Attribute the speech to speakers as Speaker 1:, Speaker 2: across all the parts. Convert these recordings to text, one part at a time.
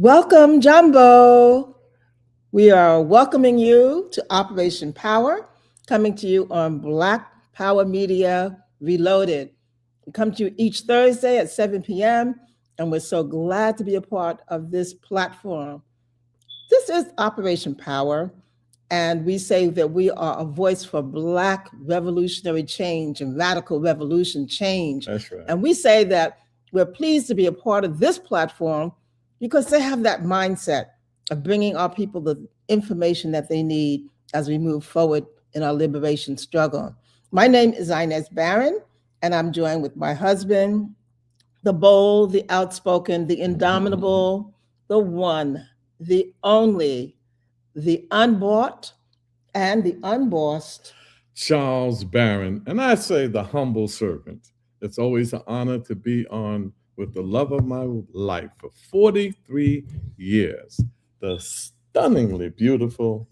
Speaker 1: Welcome, Jumbo. We are welcoming you to Operation Power, coming to you on Black Power Media Reloaded. We come to you each Thursday at 7 p.m., and we're so glad to be a part of this platform. This is Operation Power, and we say that we are a voice for Black revolutionary change and radical revolution change.
Speaker 2: That's right.
Speaker 1: And we say that we're pleased to be a part of this platform because they have that mindset of bringing our people the information that they need as we move forward in our liberation struggle. My name is Inez Barron, and I'm joined with my husband, the bold, the outspoken, the indomitable, the one, the only, the unbought, and the unbossed,
Speaker 2: Charles Barron, and I say the humble servant. It's always an honor to be on with the love of my life for 43 years. The stunningly beautiful,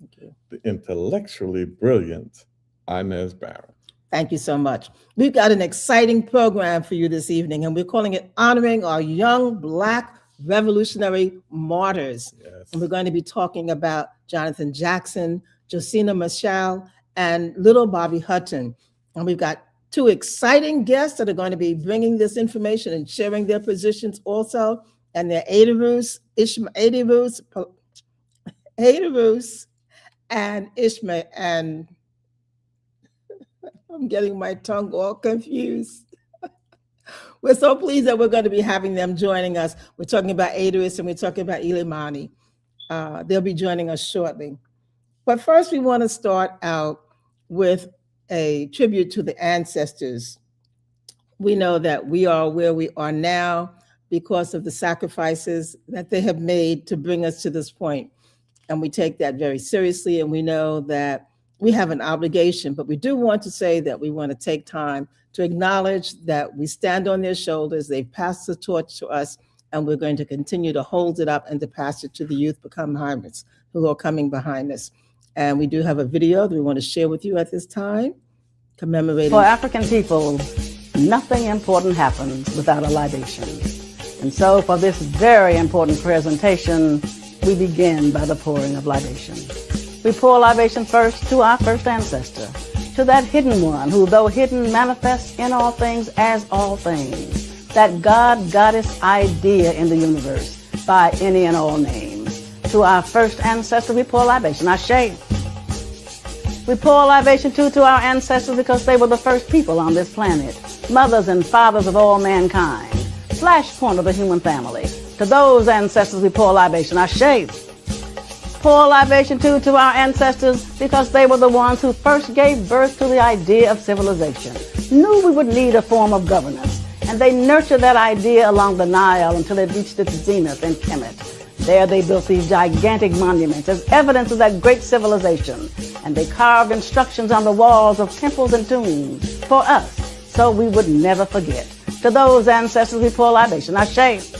Speaker 2: the intellectually brilliant Inez Barron.
Speaker 1: Thank you so much. We've got an exciting program for you this evening, and we're calling it Honoring Our Young Black Revolutionary Martyrs.
Speaker 2: Yes.
Speaker 1: And we're going to be talking about Jonathan Jackson, Josina Michelle, and little Bobby Hutton. And we've got two exciting guests that are going to be bringing this information and sharing their positions also. And they're Ada Roos and Ishmael. And I'm getting my tongue all confused. We're so pleased that we're going to be having them joining us. We're talking about Adris and we're talking about Ilimani. They'll be joining us shortly. But first, we want to start out with a tribute to the ancestors. We know that we are where we are now because of the sacrifices that they have made to bring us to this point. And we take that very seriously. And we know that we have an obligation, but we do want to say that we want to take time to acknowledge that we stand on their shoulders. They've passed the torch to us, and we're going to continue to hold it up and to pass it to the youth become hybrids who are coming behind us. And we do have a video that we want to share with you at this time, commemorating.
Speaker 3: For African people, nothing important happens without a libation. And so for this very important presentation, we begin by the pouring of libation. We pour libation first to our first ancestor, to that hidden one who, though hidden, manifests in all things as all things, that God-goddess idea in the universe by any and all names. To our first ancestor, we pour libation, Ashe. We pour libation too to our ancestors because they were the first people on this planet, mothers and fathers of all mankind, flashpoint of the human family. To those ancestors, we pour libation, Ashe. Pour libation too to our ancestors because they were the ones who first gave birth to the idea of civilization, knew we would need a form of governance, and they nurtured that idea along the Nile until it reached its zenith in Kemet. There they built these gigantic monuments as evidence of that great civilization, and they carved instructions on the walls of temples and tombs for us, so we would never forget. To those ancestors, we pour libation, Ashe.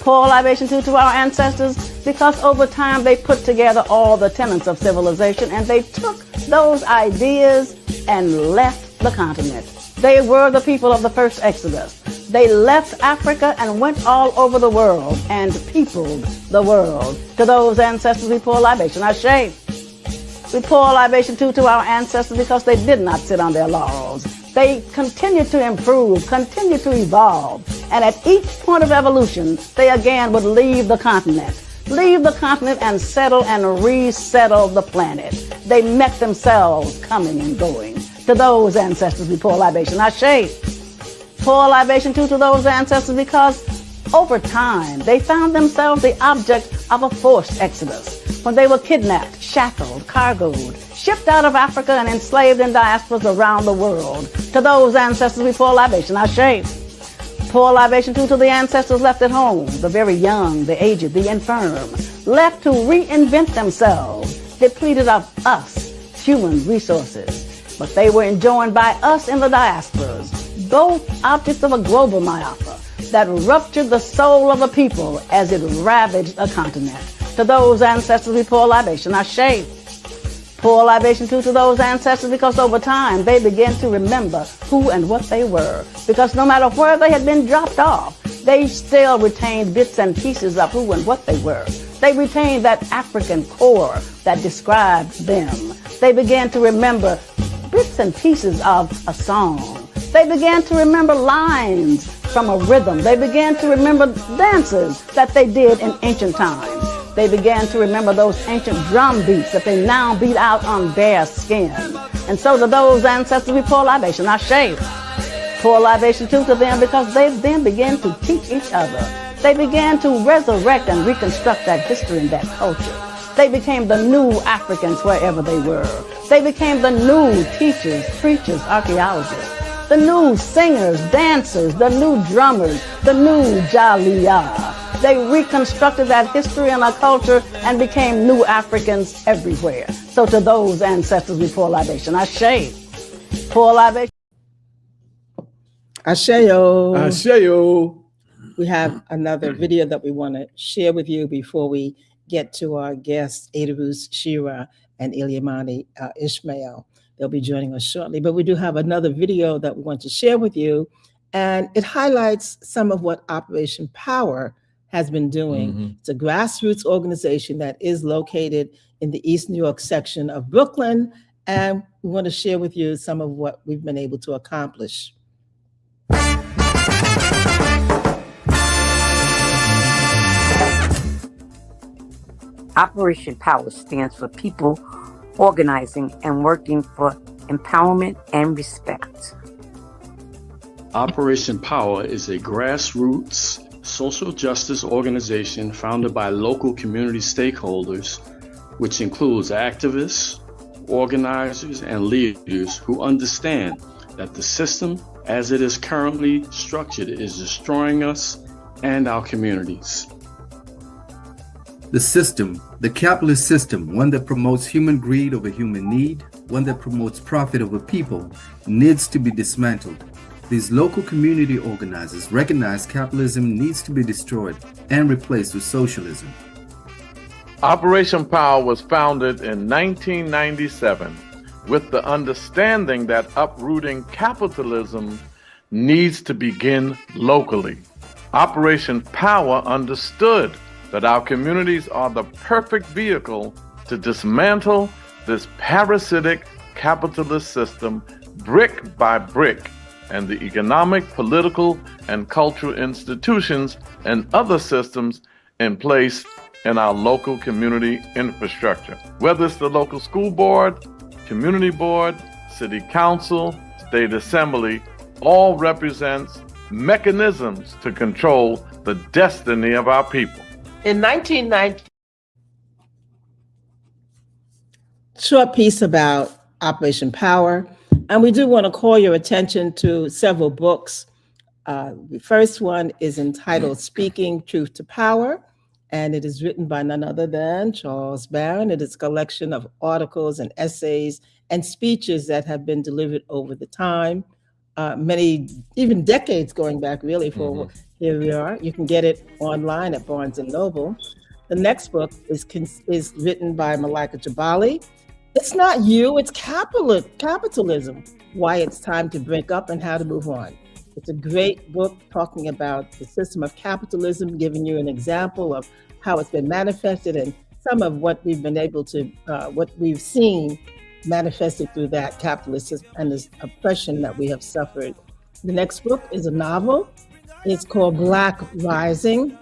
Speaker 3: Pour libation too to our ancestors because over time they put together all the tenets of civilization, and they took those ideas and left the continent. They were the people of the first Exodus. They left Africa and went all over the world and peopled the world. To those ancestors, we pour libation, Ashe. We pour libation too to our ancestors because they did not sit on their laurels. They continued to improve, continued to evolve, and at each point of evolution, they again would leave the continent and settle and resettle the planet. They met themselves coming and going. To those ancestors, we pour libation, Ashe. Pour libation too to those ancestors because over time, they found themselves the object of a forced exodus. When they were kidnapped, shackled, cargoed, shipped out of Africa and enslaved in diasporas around the world. To those ancestors, we pour libation, Ashe. Pour libation too to the ancestors left at home, the very young, the aged, the infirm, left to reinvent themselves, depleted of us, human resources. But they were enjoined by us in the diasporas, both objects of a global myopia that ruptured the soul of a people as it ravaged a continent. To those ancestors, we pour libation, Ashe. Pour libation too to those ancestors because over time they began to remember who and what they were. Because no matter where they had been dropped off, They still retained bits and pieces of who and what they were. They retained that African core that described them. They began to remember bits and pieces of a song. They began to remember lines from a rhythm. They began to remember dances that they did in ancient times. They began to remember those ancient drum beats that they now beat out on bare skin. And so to those ancestors, we pour libation. I shave. Pour libation too to them, because they then began to teach each other. They began to resurrect and reconstruct that history and that culture. They became the new Africans wherever they were. They became the new teachers, preachers, archaeologists, the new singers, dancers, the new drummers, the new Jaliyah. They reconstructed that history and our culture and became new Africans everywhere. So to those ancestors, we pour libation. Ashe. Pour libation.
Speaker 1: Asheo.
Speaker 2: Asheo.
Speaker 1: We have another video that we want to share with you before we get to our guests, Adarus Shira and Ilimani Ishmael. They'll be joining us shortly. But we do have another video that we want to share with you, and it highlights some of what Operation Power has been doing.
Speaker 2: Mm-hmm.
Speaker 1: It's a grassroots organization that is located in the East New York section of Brooklyn, and we want to share with you some of what we've been able to accomplish.
Speaker 4: Operation Power stands for people organizing and working for empowerment and respect.
Speaker 5: Operation Power is a grassroots social justice organization founded by local community stakeholders, which includes activists, organizers, and leaders who understand that the system as it is currently structured is destroying us and our communities.
Speaker 6: The system, the capitalist system, one that promotes human greed over human need, one that promotes profit over people, needs to be dismantled. These local community organizers recognize capitalism needs to be destroyed and replaced with socialism.
Speaker 2: Operation Power was founded in 1997 with the understanding that uprooting capitalism needs to begin locally. Operation Power understood that our communities are the perfect vehicle to dismantle this parasitic capitalist system brick by brick, and the economic, political, and cultural institutions and other systems in place in our local community infrastructure. Whether it's the local school board, community board, city council, state assembly, all represents mechanisms to control the destiny of our people.
Speaker 1: In 1990, short piece about Operation Power, and we do want to call your attention to several books. The first one is entitled Speaking Truth to Power, and it is written by none other than Charles Barron. It is a collection of articles and essays and speeches that have been delivered over the time, many, even decades going back really for here we are. You can get it online at Barnes & Noble. The next book is written by Malika Jabali. It's not you, it's capitalism, why it's time to break up and how to move on. It's a great book talking about the system of capitalism, giving you an example of how it's been manifested and some of what we've been able to, what we've seen manifested through that capitalism and this oppression that we have suffered. The next book is a novel. It's called Black Rising.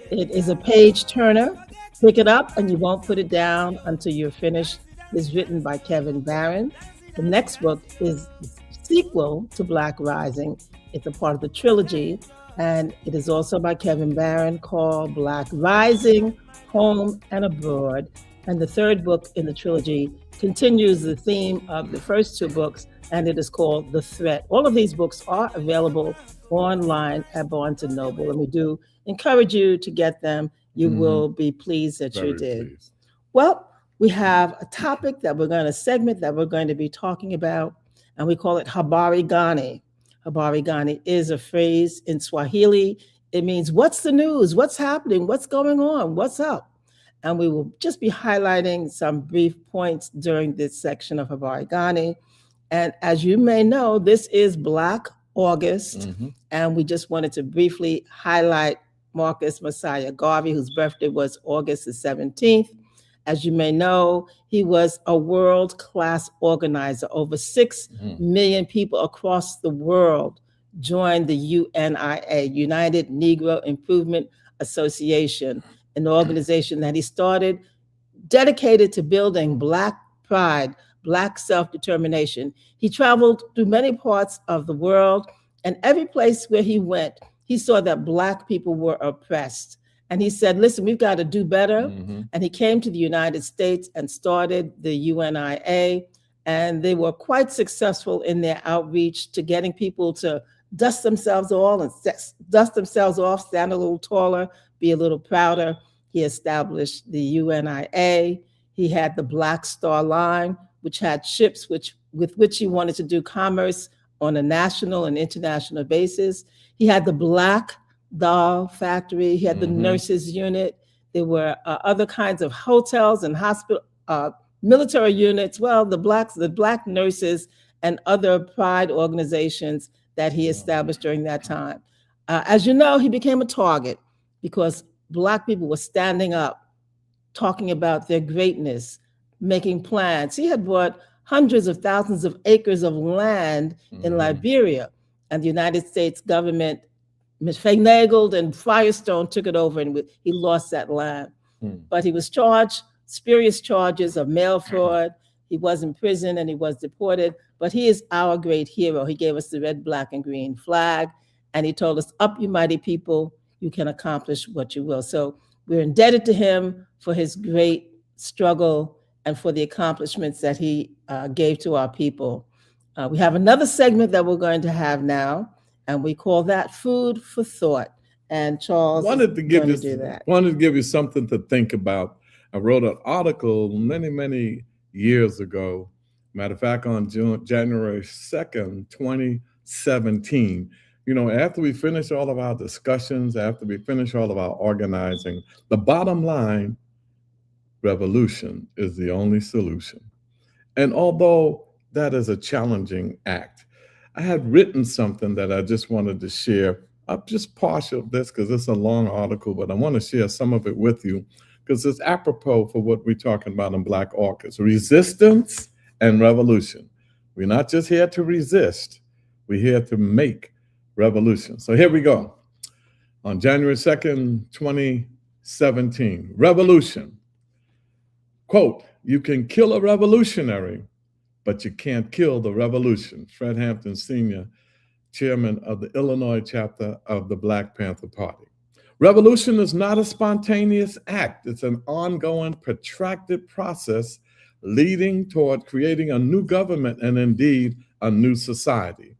Speaker 1: It is a page turner. Pick it up and you won't put it down until you're finished. It's written by Kevin Barron. The next book is the sequel to Black Rising. It's a part of the trilogy, and it is also by Kevin Barron, called Black Rising, Home and Abroad. And the third book in the trilogy continues the theme of the first two books, and it is called The Threat. All of these books are available online at Barnes & Noble, and we do encourage you to get them. You will be pleased that you did.
Speaker 2: Pleased.
Speaker 1: Well, we have a topic that we're going to segment that we're going to be talking about, and we call it Habari Gani. Habari Gani is a phrase in Swahili. It means, what's the news? What's happening? What's going on? What's up? And we will just be highlighting some brief points during this section of Habari Gani. And as you may know, this is Black August. And we just wanted to briefly highlight Marcus Messiah Garvey, whose birthday was August the 17th. As you may know, he was a world-class organizer. Over 6 million people across the world joined the UNIA, United Negro Improvement Association, an organization that he started dedicated to building Black pride, Black self-determination. He traveled through many parts of the world, and every place where he went, he saw that Black people were oppressed. And he said, listen, we've got to do better. And he came to the United States and started the UNIA. And they were quite successful in their outreach to getting people to dust themselves off, stand a little taller, be a little prouder. He established the UNIA. He had the Black Star Line, which had ships with which he wanted to do commerce on a national and international basis. He had the Black Doll Factory. He had the nurses unit. There were other kinds of hotels and hospital, military units. Well, the Black nurses and other pride organizations that he established during that time. As you know, he became a target because Black people were standing up, talking about their greatness, making plans. He had bought hundreds of thousands of acres of land in Liberia, and the United States government finagled, and Firestone took it over, and he lost that land. But he was charged spurious charges of mail fraud. He was in prison and he was deported, but he is our great hero. He gave us the red, black, and green flag, and he told us, up you mighty people, you can accomplish what you will. So we're indebted to him for his great struggle and for the accomplishments that he gave to our people. We have another segment that we're going to have now, and we call that Food for Thought. And Charles
Speaker 2: wanted to give you something to think about. I wrote an article many years ago. Matter of fact, on January 2nd, 2017. You know, after we finish all of our discussions, after we finish all of our organizing, the bottom line, revolution is the only solution. And although that is a challenging act, I had written something that I just wanted to share. I'm just partial of this because it's a long article, but I want to share some of it with you because it's apropos for what we're talking about in Black Orchids, resistance and revolution. We're not just here to resist, we're here to make revolution. So here we go. On January 2nd, 2017, revolution. Quote, you can kill a revolutionary, but you can't kill the revolution. Fred Hampton Sr., chairman of the Illinois chapter of the Black Panther Party. Revolution is not a spontaneous act. It's an ongoing, protracted process leading toward creating a new government and indeed a new society.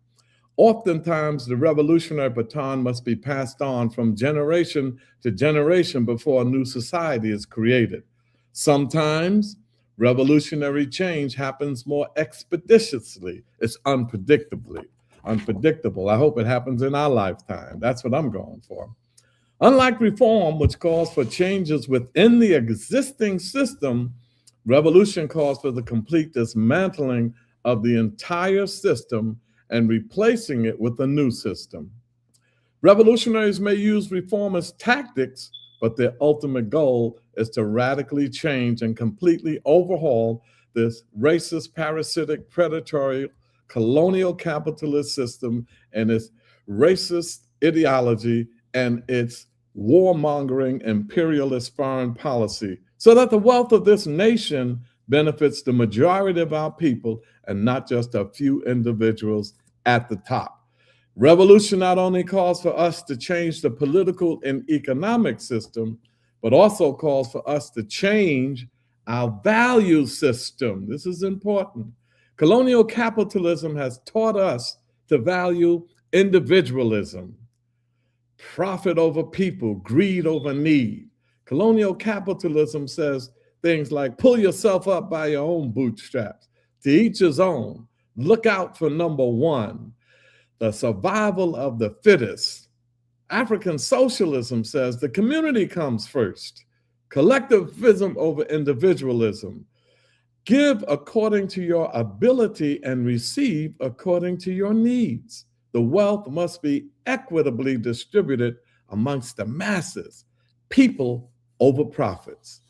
Speaker 2: Oftentimes, the revolutionary baton must be passed on from generation to generation before a new society is created. Sometimes, revolutionary change happens more expeditiously. It's unpredictable. I hope it happens in our lifetime. That's what I'm going for. Unlike reform, which calls for changes within the existing system, revolution calls for the complete dismantling of the entire system and replacing it with a new system. Revolutionaries may use reform as tactics, but their ultimate goal is to radically change and completely overhaul this racist, parasitic, predatory, colonial capitalist system and its racist ideology and its warmongering imperialist foreign policy so that the wealth of this nation benefits the majority of our people and not just a few individuals at the top. Revolution not only calls for us to change the political and economic system, but also calls for us to change our value system. This is important. Colonial capitalism has taught us to value individualism, profit over people, greed over need. Colonial capitalism says things like pull yourself up by your own bootstraps, to each his own, look out for number one, the survival of the fittest. African socialism says the community comes first, collectivism over individualism. Give according to your ability and receive according to your needs. The wealth must be equitably distributed amongst the masses, people over profits.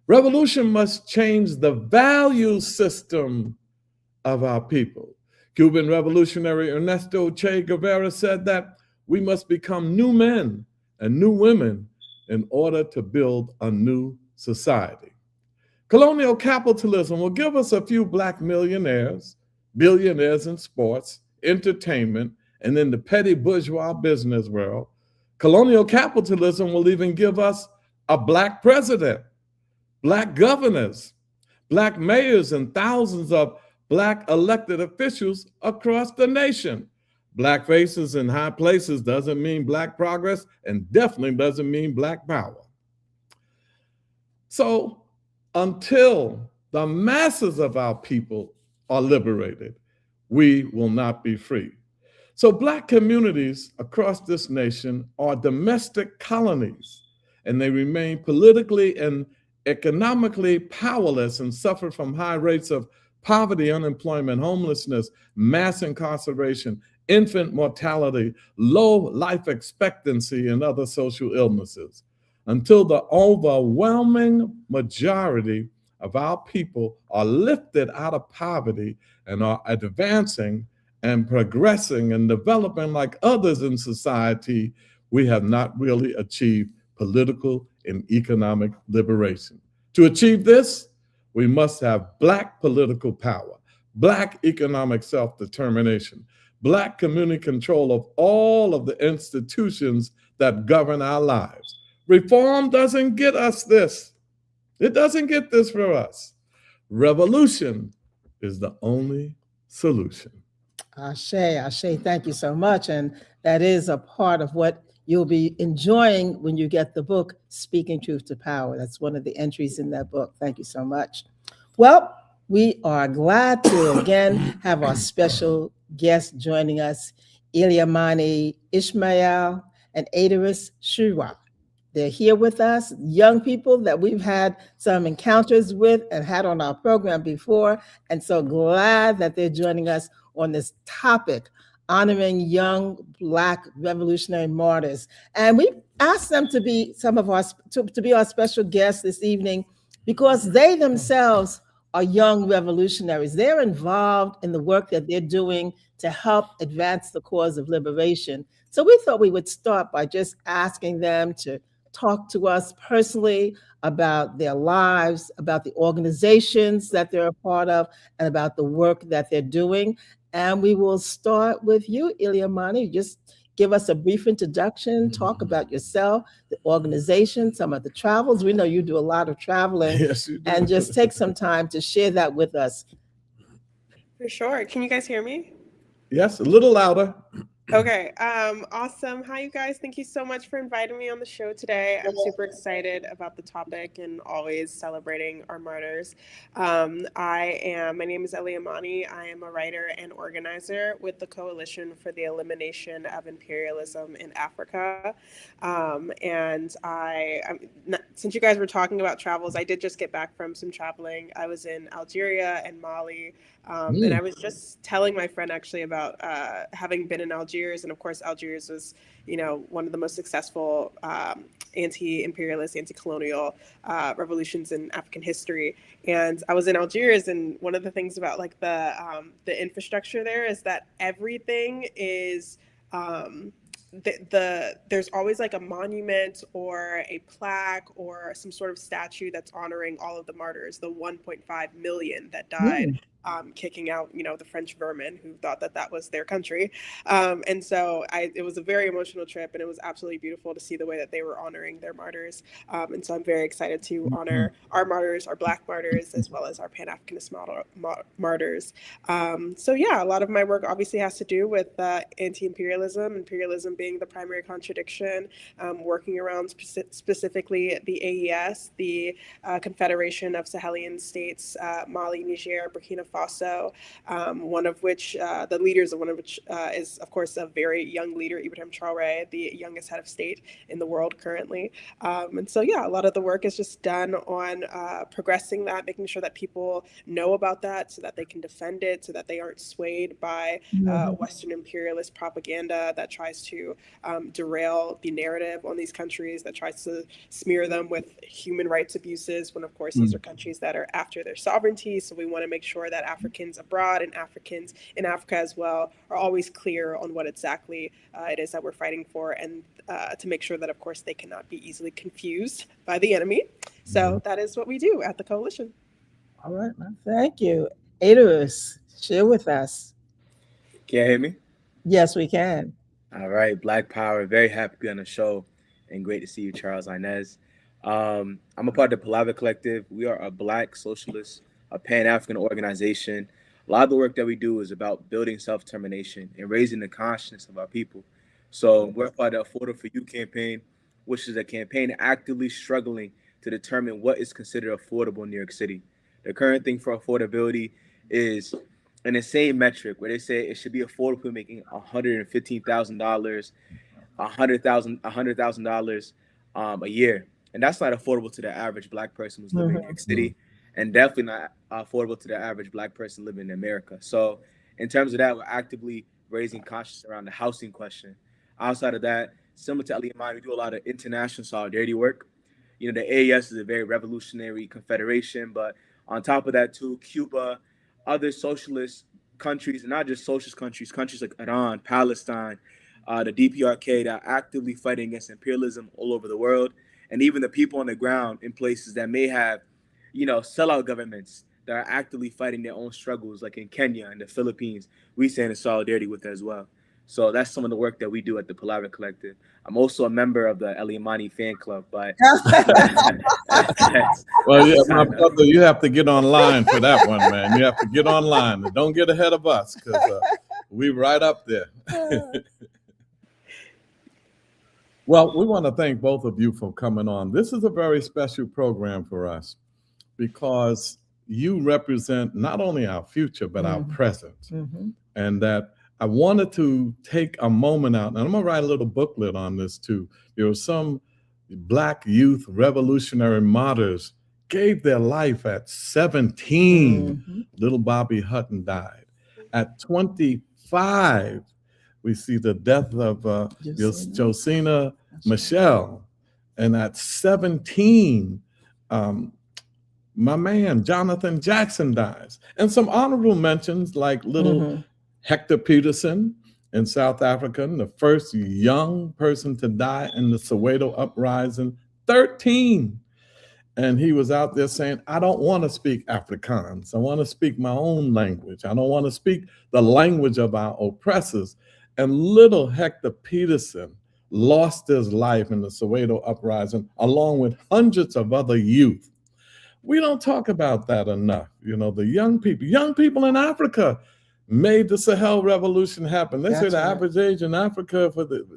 Speaker 2: Revolution must change the value system of our people. Cuban revolutionary Ernesto Che Guevara said that we must become new men and new women in order to build a new society. Colonial capitalism will give us a few Black millionaires, billionaires in sports, entertainment, and in the petty bourgeois business world. Colonial capitalism will even give us a Black president, Black governors, Black mayors, and thousands of Black elected officials across the nation. Black faces in high places doesn't mean Black progress, and definitely doesn't mean Black power. So until the masses of our people are liberated, we will not be free. So Black communities across this nation are domestic colonies, and they remain politically and economically powerless and suffer from high rates of poverty, unemployment, homelessness, mass incarceration, infant mortality, low life expectancy, and other social illnesses, until the overwhelming majority of our people are lifted out of poverty and are advancing and progressing and developing like others in society, we have not really achieved political and economic liberation. To achieve this, we must have Black political power, Black economic self-determination, Black community control of all of the institutions that govern our lives. Reform doesn't get us this. It doesn't get this for us. Revolution is the only solution.
Speaker 1: Ashe, Ashe, thank you so much. And that is a part of what you'll be enjoying when you get the book, Speaking Truth to Power. That's one of the entries in that book. Thank you so much. Well, we are glad to again have our special guest joining us, Ileimani Ishmael and Adris Shua. They're here with us, young people that we've had some encounters with and had on our program before. And so glad that they're joining us on this topic, honoring young Black revolutionary martyrs. And we asked them to be to be our special guests this evening because they themselves are young revolutionaries. They're involved in the work that they're doing to help advance the cause of liberation. So we thought we would start by just asking them to talk to us personally about their lives, about the organizations that they're a part of, and about the work that they're doing. And we will start with you, Ileimani. Just give us a brief introduction, talk about yourself, the organization, some of the travels. We know you do a lot of traveling.
Speaker 2: Yes, you do.
Speaker 1: And just take some time to share that with us.
Speaker 7: For sure. Can you guys hear me?
Speaker 2: Yes, a little louder.
Speaker 7: Okay. Awesome. Hi, you guys. Thank you so much for inviting me on the show today. I'm super excited about the topic and always celebrating our martyrs. My name is Ileimani. I am a writer and organizer with the Coalition for the Elimination of Imperialism in Africa. Since you guys were talking about travels, I did just get back from some traveling. I was in Algeria and Mali. And I was just telling my friend actually about having been in Algiers. And of course, Algiers was, one of the most successful anti-imperialist, anti-colonial revolutions in African history. And I was in Algiers, and one of the things about like the infrastructure there is that everything is there's always like a monument or a plaque or some sort of statue that's honoring all of the martyrs, the 1.5 million that died. Kicking out, the French vermin who thought that was their country. And so it was a very emotional trip, and it was absolutely beautiful to see the way that they were honoring their martyrs. And so I'm very excited to honor our martyrs, our Black martyrs, as well as our Pan-Africanist martyrs. So yeah, a lot of my work obviously has to do with anti-imperialism, imperialism being the primary contradiction, working around specifically the AES, the Confederation of Sahelian States, Mali, Niger, Burkina Faso, one of which, the leaders of one of which is, of course, a very young leader, Ibrahim Traore, the youngest head of state in the world currently. And so, yeah, a lot of the work is just done on progressing that, making sure that people know about that so that they can defend it, so that they aren't swayed by Western imperialist propaganda that tries to derail the narrative on these countries, that tries to smear them with human rights abuses, when of course these are countries that are after their sovereignty. So we want to make sure that Africans abroad and Africans in Africa as well are always clear on what exactly it is that we're fighting for, and to make sure that of course they cannot be easily confused by the enemy. So that is what we do at the coalition.
Speaker 1: All right, thank you. Idris, share with us.
Speaker 8: Can you hear me?
Speaker 1: Yes, we can.
Speaker 8: All right, Black Power. Very happy to be on the show, and great to see you, Charles Inez. I'm a part of the Palaver Collective. We are a Black socialist, a Pan-African organization. A lot of the work that we do is about building self-determination and raising the consciousness of our people. So we're a part of the Affordable for You campaign, which is a campaign actively struggling to determine what is considered affordable in New York City. The current thing for affordability is an insane metric where they say it should be affordable for making $115,000, $100,000 a year. And that's not affordable to the average Black person who's living in New York City, and definitely not affordable to the average Black person living in America. So in terms of that, we're actively raising consciousness around the housing question. Outside of that, similar to LEMI, we do a lot of international solidarity work. You know, the AES is a very revolutionary confederation, but on top of that too, Cuba, other socialist countries, and not just socialist countries, countries like Iran, Palestine, the DPRK, that are actively fighting against imperialism all over the world, and even the people on the ground in places that may have, you know, sellout governments that are actively fighting their own struggles, like in Kenya and the Philippines, we stand in solidarity with as well. So that's some of the work that we do at the Palaver Collective. I'm also a member of the Eliamani fan club, but
Speaker 2: well, yeah, my brother, you have to get online for that one, man. You have to get online. Don't get ahead of us, because we're right up there. Well, we want to thank both of you for coming on. This is a very special program for us because you represent not only our future, but our present. And that I wanted to take a moment out, and I'm going to write a little booklet on this too. There were some Black youth revolutionary martyrs gave their life at 17. Little Bobby Hutton died. At 25, we see the death of Josina Michelle. And at 17, my man, Jonathan Jackson, dies. And some honorable mentions like little Hector Peterson in South Africa, the first young person to die in the Soweto uprising, 13. And he was out there saying, I don't want to speak Afrikaans. I want to speak my own language. I don't want to speak the language of our oppressors. And little Hector Peterson lost his life in the Soweto uprising, along with hundreds of other youth. We don't talk about that enough. You know, the young people in Africa made the Sahel Revolution happen. They say the average age in Africa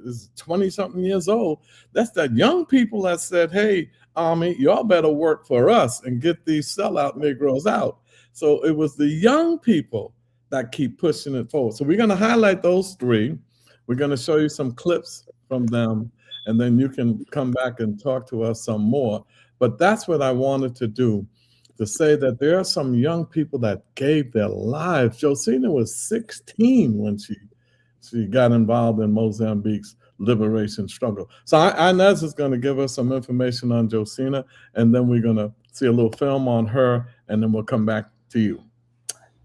Speaker 2: is 20-something years old. That's the young people that said, hey, Army, y'all better work for us and get these sellout Negroes out. So it was the young people that keep pushing it forward. So we're going to highlight those three. We're going to show you some clips from them, and then you can come back and talk to us some more. But that's what I wanted to do, to say that there are some young people that gave their lives. Josina was 16 when she got involved in Mozambique's liberation struggle. So Inez is going to give us some information on Josina, and then we're going to see a little film on her, and then we'll come back to you.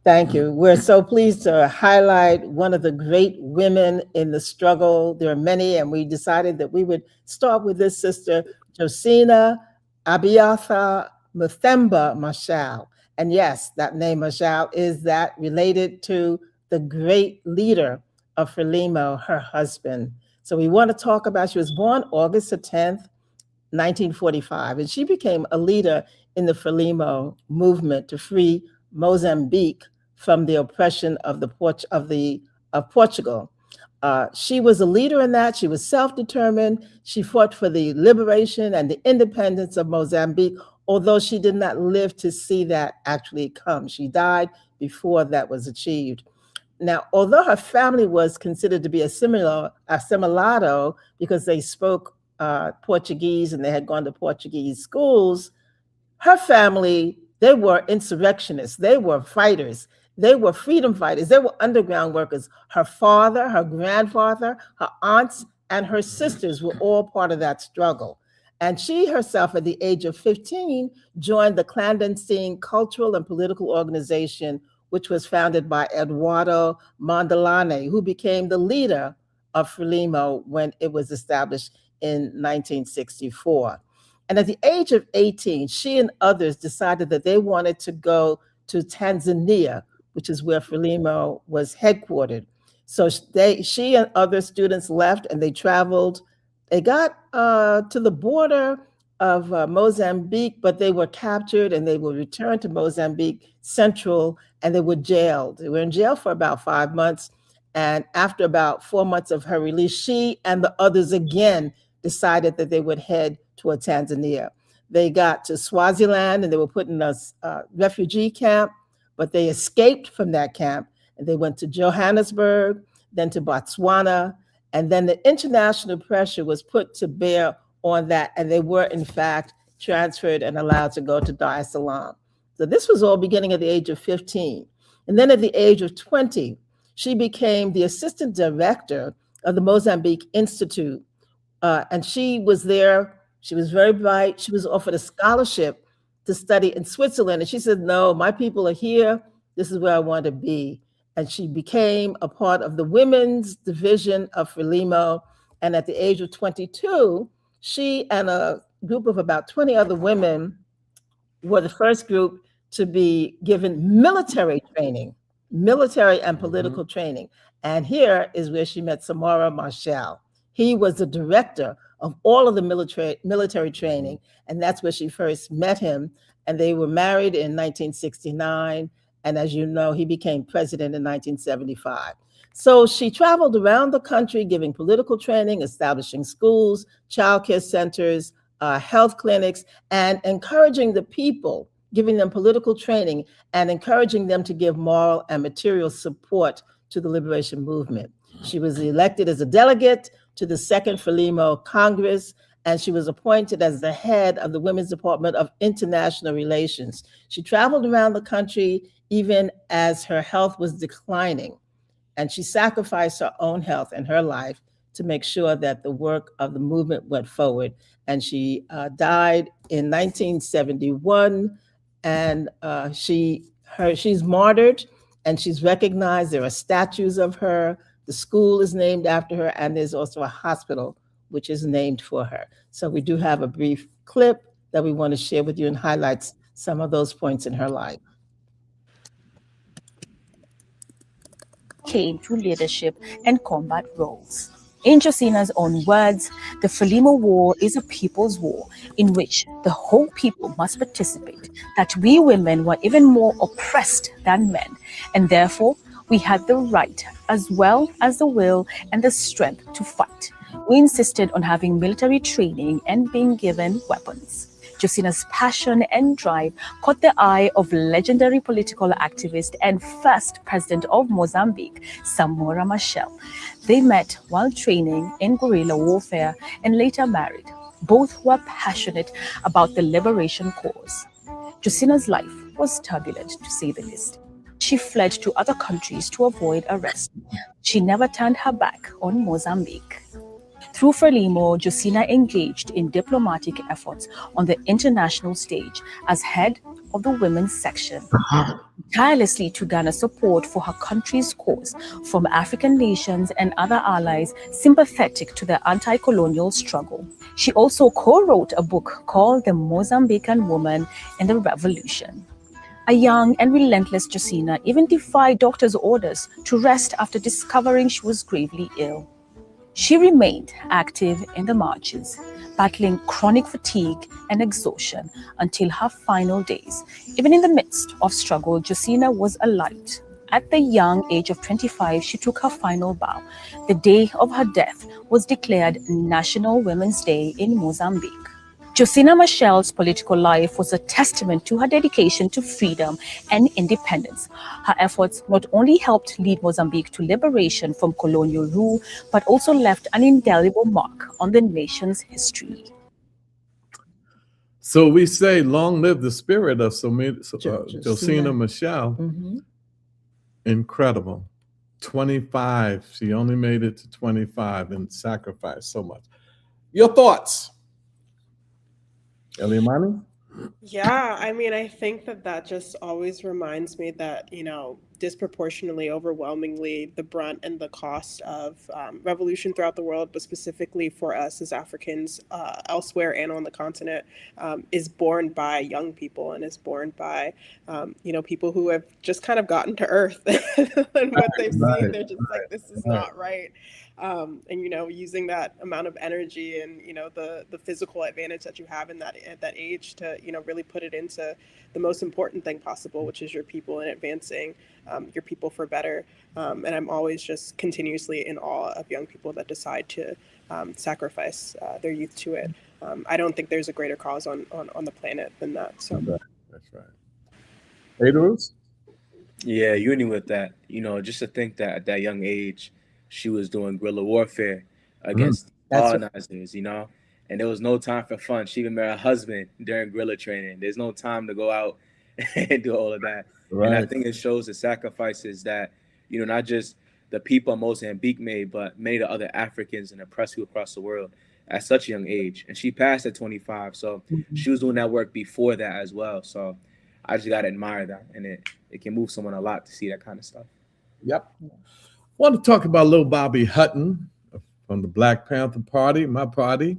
Speaker 1: Thank you. We're so pleased to highlight one of the great women in the struggle. There are many, and we decided that we would start with this sister, Josina Abiatha Muthemba Mashal. And yes, that name Mashal is that related to the great leader of Frelimo, her husband. So we want to talk about, she was born August the 10th, 1945, and she became a leader in the Frelimo movement to free Mozambique from the oppression of Portugal. She was a leader in that. She was self-determined. She fought for the liberation and the independence of Mozambique although she did not live to see that actually come. She died before that was achieved. Now, although her family was considered to be assimilado because they spoke Portuguese and they had gone to Portuguese schools, her family, they were insurrectionists, they were fighters, they were freedom fighters, they were underground workers. Her father, her grandfather, her aunts, and her sisters were all part of that struggle. And she herself, at the age of 15, joined the clandestine cultural and political organization, which was founded by Eduardo Mondlane, who became the leader of Frelimo when it was established in 1964. And at the age of 18, she and others decided that they wanted to go to Tanzania, which is where Frelimo was headquartered. So she and other students left and they traveled. They got to the border of Mozambique, but they were captured and they were returned to Mozambique Central and they were jailed. They were in jail for about 5 months. And after about 4 months of her release, she and the others again decided that they would head toward Tanzania. They got to Swaziland and they were put in a refugee camp, but they escaped from that camp and they went to Johannesburg, then to Botswana, and then the international pressure was put to bear on that, and they were in fact transferred and allowed to go to Dar es Salaam. So this was all beginning at the age of 15. And then at the age of 20, she became the assistant director of the Mozambique Institute. And she was there. She was very bright. She was offered a scholarship to study in Switzerland. And she said, no, my people are here. This is where I want to be. And she became a part of the women's division of Frelimo. And at the age of 22, she and a group of about 20 other women were the first group to be given military training, military and political training. And here is where she met Samora Machel. He was the director of all of the military training, and that's where she first met him. And they were married in 1969. And as you know, he became president in 1975. So she traveled around the country giving political training, establishing schools, childcare centers, health clinics, and encouraging the people, giving them political training and encouraging them to give moral and material support to the liberation movement. She was elected as a delegate to the Second Frelimo Congress, and she was appointed as the head of the Women's Department of International Relations. She traveled around the country even as her health was declining, and she sacrificed her own health and her life to make sure that the work of the movement went forward. And she died in 1971, and she's martyred and she's recognized. There are statues of her. The school is named after her, and there's also a hospital which is named for her. So we do have a brief clip that we want to share with you and highlights some of those points in her life.
Speaker 9: Came through leadership and combat roles. In Josina's own words, the Frelimo War is a people's war in which the whole people must participate, that we women were even more oppressed than men, and therefore we had the right as well as the will and the strength to fight. We insisted on having military training and being given weapons. Josina's passion and drive caught the eye of legendary political activist and first president of Mozambique, Samora Machel. They met while training in guerrilla warfare and later married. Both were passionate about the liberation cause. Josina's life was turbulent, to say the least. She fled to other countries to avoid arrest. She never turned her back on Mozambique. Through Frelimo, Josina engaged in diplomatic efforts on the international stage as head of the women's section, tirelessly to garner support for her country's cause from African nations and other allies sympathetic to the anti-colonial struggle. She also co-wrote a book called The Mozambican Woman in the Revolution. A young and relentless Josina even defied doctors' orders to rest after discovering she was gravely ill. She remained active in the marches, battling chronic fatigue and exhaustion until her final days. Even in the midst of struggle, Josina was a light. At the young age of 25, she took her final bow. The day of her death was declared National Women's Day in Mozambique. Josina Michelle's political life was a testament to her dedication to freedom and independence. Her efforts not only helped lead Mozambique to liberation from colonial rule, but also left an indelible mark on the nation's history.
Speaker 2: So we say, long live the spirit of Josina Michelle.
Speaker 1: Mm-hmm.
Speaker 2: Incredible. 25. She only made it to 25 and sacrificed so much. Your thoughts, Eliamani?
Speaker 7: Yeah, I mean, I think that just always reminds me that, disproportionately, overwhelmingly, the brunt and the cost of revolution throughout the world, but specifically for us as Africans elsewhere and on the continent, is borne by young people and is borne by, people who have just kind of gotten to earth and what they've seen. They're just like, this is not right. And using that amount of energy and the physical advantage that you have in at that age to really put it into the most important thing possible, which is your people, and advancing your people for better. And I'm always just continuously in awe of young people that decide to sacrifice their youth to it. I don't think there's a greater cause on the planet than that. So
Speaker 2: that's right. Adros?
Speaker 8: Yeah, uni with that. Just to think that at that young age, she was doing guerrilla warfare against colonizers, and there was no time for fun. She even met her husband during guerrilla training. There's no time to go out and do all of that. Right. And I think it shows the sacrifices that, not just the people of Mozambique made, but many of the other Africans and oppressed people across the world at such a young age. And she passed at 25. So she was doing that work before that as well. So I just got to admire that. And it can move someone a lot to see that kind of stuff.
Speaker 2: Yep. I want to talk about Lil Bobby Hutton from the Black Panther Party, my party.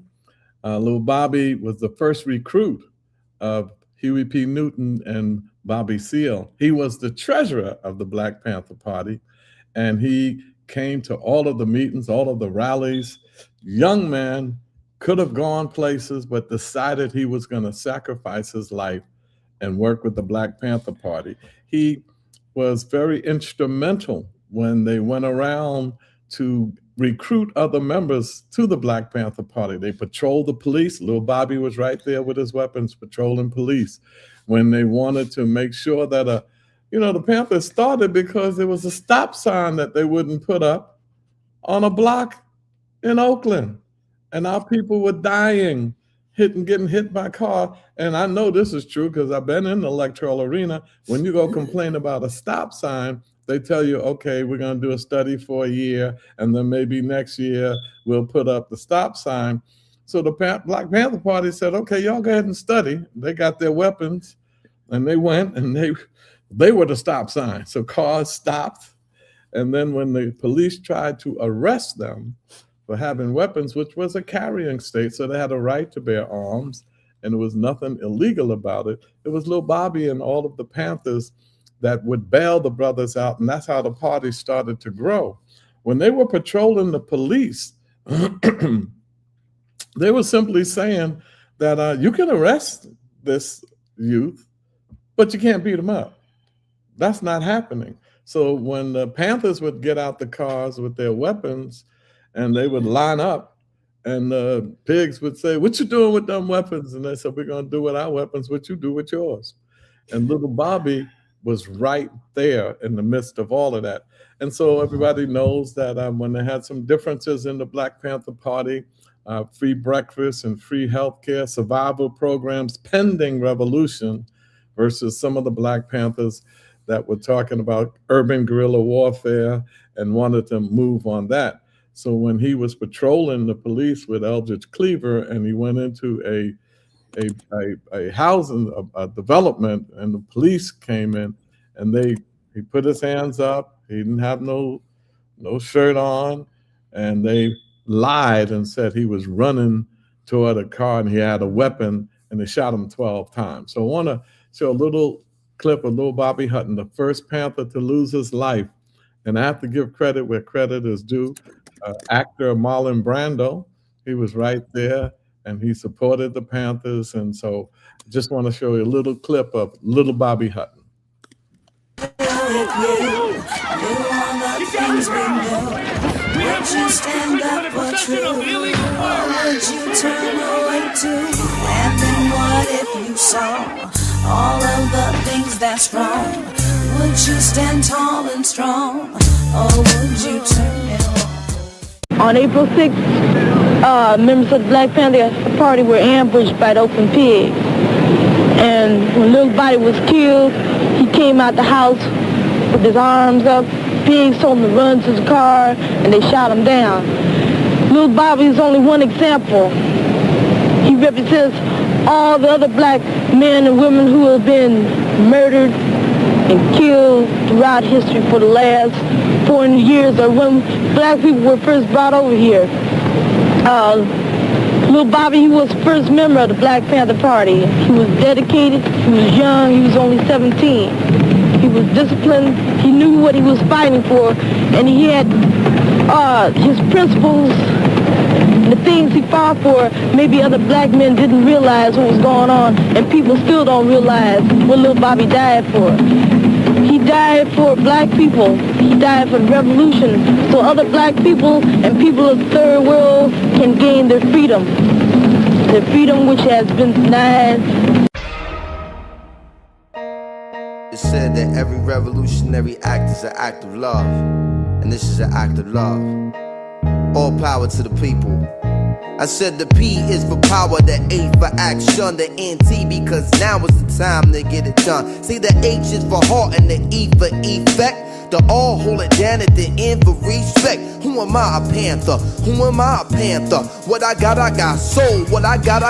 Speaker 2: Lil Bobby was the first recruit of Huey P. Newton and Bobby Seale. He was the treasurer of the Black Panther Party, and he came to all of the meetings, all of the rallies. Young man, could have gone places, but decided he was going to sacrifice his life and work with the Black Panther Party. He was very instrumental when they went around to recruit other members to the Black Panther Party. They patrolled the police. Lil Bobby was right there with his weapons, patrolling police. When they wanted to make sure that the Panthers started because there was a stop sign that they wouldn't put up on a block in Oakland. And our people were dying, getting hit by car. And I know this is true because I've been in the electoral arena. When you go complain about a stop sign, they tell you, okay, we're going to do a study for a year, and then maybe next year we'll put up the stop sign. So the Black Panther Party said, okay, y'all go ahead and study. They got their weapons, and they went, and they were the stop sign. So cars stopped. And then when the police tried to arrest them for having weapons, which was a carrying state, so they had a right to bear arms, and there was nothing illegal about it. It was Lil Bobby and all of the Panthers that would bail the brothers out, and that's how the party started to grow. When they were patrolling the police, they were simply saying that you can arrest this youth, but you can't beat them up. That's not happening. So when the Panthers would get out the cars with their weapons and they would line up, and the pigs would say, what you doing with them weapons? And they said, we're going to do with our weapons what you do with yours. And little Bobby was right there in the midst of all of that. And so everybody knows that when they had some differences in the Black Panther Party, free breakfast and free healthcare, survival programs, pending revolution, versus some of the Black Panthers that were talking about urban guerrilla warfare and wanted to move on that. So when he was patrolling the police with Eldridge Cleaver, and he went into a housing development, and the police came in, and he put his hands up. He didn't have no shirt on, and they lied and said he was running toward a car and he had a weapon, and they shot him 12 times. So I want to show a little clip of Lil Bobby Hutton, the first Panther to lose his life. And I have to give credit where credit is due. Actor Marlon Brando, he was right there, and he supported the Panthers. And so I just want to show you a little clip of Little Bobby Hutton.
Speaker 10: Would you stand up for truth? Or would you turn away to if you saw all of the things that's wrong? Would you stand tall and strong, or would you turn and walk?
Speaker 11: On April 6th, members of the Black Panther Party were ambushed by the open pigs. And when Little Bobby was killed, he came out the house with his arms up. Pigs told him to run to the car, and they shot him down. Little Bobby is only one example. He represents all the other black men and women who have been murdered and killed throughout history for the last 400 years, or when black people were first brought over here. Little Bobby, he was the first member of the Black Panther Party. He was dedicated, he was young, he was only 17. He was disciplined, he knew what he was fighting for, and he had his principles, the things he fought for. Maybe other black men didn't realize what was going on, and people still don't realize what Little Bobby died for. He died for black people. He died for the revolution, so other black people and people of the third world can gain their freedom which has been denied.
Speaker 12: It's said that every revolutionary act is an act of love, and this is an act of love. All power to the people. I said the P is for power, the A for action, the NT because now is the time to get it done. See, the H is for heart and the E for effect. The all hold it down at the end for respect. Who am I? A panther. Who am I? A panther. What I got soul. What I got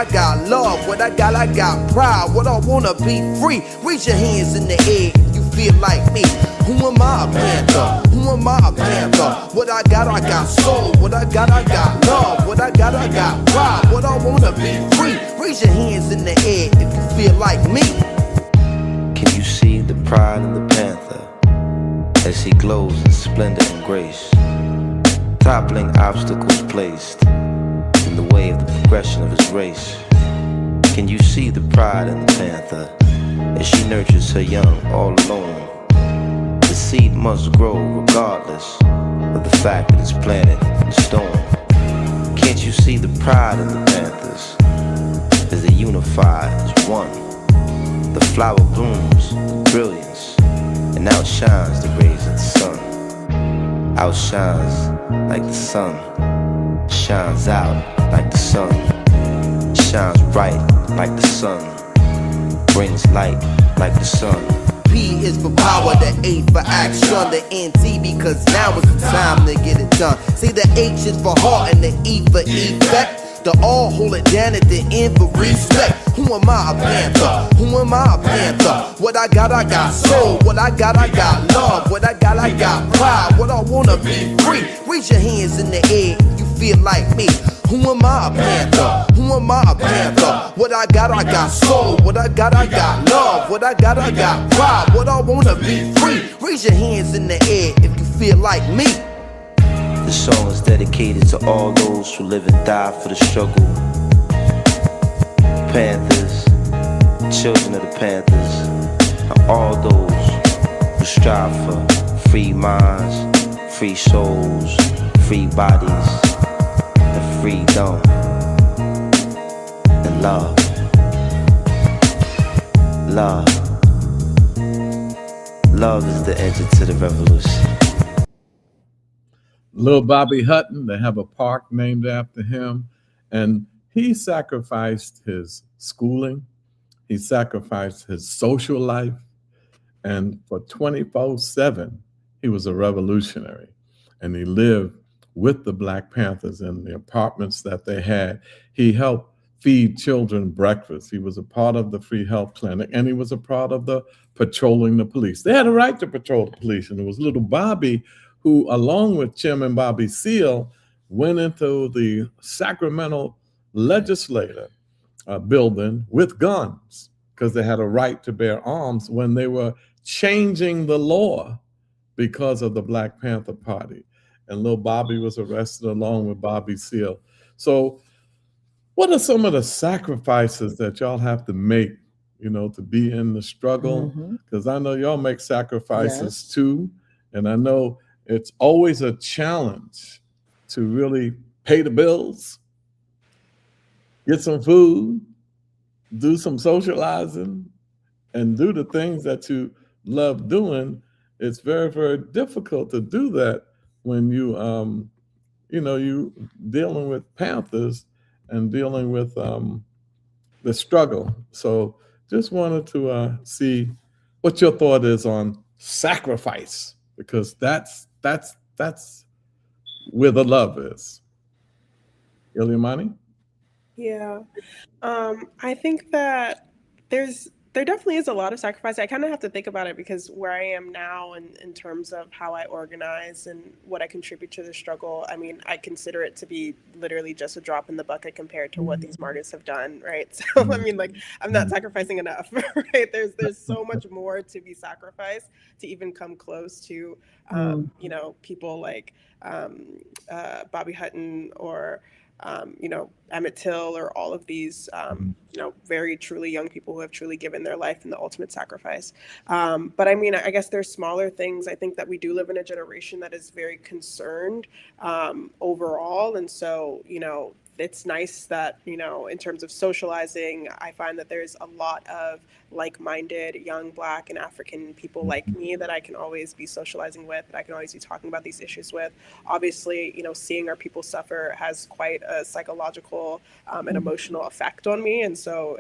Speaker 12: love. What I got pride. What I wanna be free. Raise your hands in the air if you feel like me. Who am I? A panther. Who am I? A panther. What I got soul. What I got love. What I got pride. What I wanna be free. Raise your hands in the air if you feel like me.
Speaker 13: Can you see the pride in the panther as he glows in splendor and grace, toppling obstacles placed in the way of the progression of his race? Can you see the pride in the panther as she nurtures her young all alone? The seed must grow regardless of the fact that it's planted in stone. Can't you see the pride in the panthers as they unify as one? The flower blooms with brilliance and outshines the rays of the sun. Outshines like the sun. Shines out like the sun. Shines bright like the sun. Brings light like the sun.
Speaker 12: P is for power, the A for action, the NT because now is the time to get it done. See, the H is for heart and the E for effect. The all hold it down at the end for respect. Who am I? A panther. Who am I? A panther. What I got soul. What I got love. What I got pride. What I wanna be free. Raise your hands in the air if you feel like me. Who am I? A panther. Who am I? A panther. What I got soul. What I got love. What I got pride. What I wanna be free. Raise your hands in the air if you feel like me.
Speaker 13: This song is dedicated to all those who live and die for the struggle. Panthers, children of the Panthers, and all those who strive for free minds, free souls, free bodies, and freedom, and love. Love. Love is the engine to the revolution.
Speaker 2: Little Bobby Hutton, they have a park named after him, and he sacrificed his schooling, he sacrificed his social life, and for 24/7, he was a revolutionary, and he lived with the Black Panthers in the apartments that they had. He helped feed children breakfast. He was a part of the free health clinic, and he was a part of the patrolling the police. They had a right to patrol the police, and it was little Bobby who, along with Chairman Bobby Seale, went into the Sacramento legislature building with guns because they had a right to bear arms when they were changing the law because of the Black Panther Party. And little Bobby was arrested along with Bobby Seale. So what are some of the sacrifices that y'all have to make, you know, to be in the struggle? Because I know y'all make sacrifices too. And I know it's always a challenge to really pay the bills, get some food, do some socializing and do the things that you love doing, it's very, very difficult to do that when you dealing with Panthers and dealing with the struggle. So just wanted to see what your thought is on sacrifice, because that's where the love is. Ilimani?
Speaker 7: Yeah. I think that there definitely is a lot of sacrifice. I kind of have to think about it because where I am now in terms of how I organize and what I contribute to the struggle, I mean, I consider it to be literally just a drop in the bucket compared to what these martyrs have done, right? So, I mean, like, I'm not sacrificing enough, right? There's so much more to be sacrificed to even come close to, people like Bobby Hutton or Emmett Till, or all of these, very truly young people who have truly given their life in the ultimate sacrifice. But I mean, I guess there's smaller things. I think that we do live in a generation that is very concerned overall. And so, it's nice that, in terms of socializing, I find that there's a lot of like-minded young Black and African people like me that I can always be socializing with, that I can always be talking about these issues with. Obviously, seeing our people suffer has quite a psychological and emotional effect on me, and so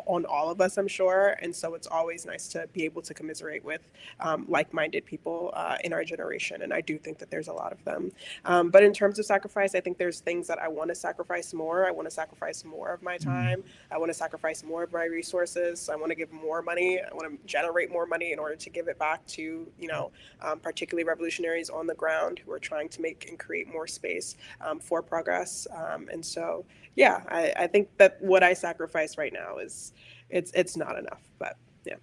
Speaker 7: on all of us, I'm sure. And so it's always nice to be able to commiserate with like-minded people in our generation, and I do think that there's a lot of them. But in terms of sacrifice, I think there's things that I want to sacrifice more. I want to sacrifice more of my time. I want to sacrifice more of my resources. I want to give more money. I want to generate more money in order to give it back to, particularly revolutionaries on the ground who are trying to make and create more space for progress. And so, yeah, I think that what I sacrifice right now it's not enough, but yeah.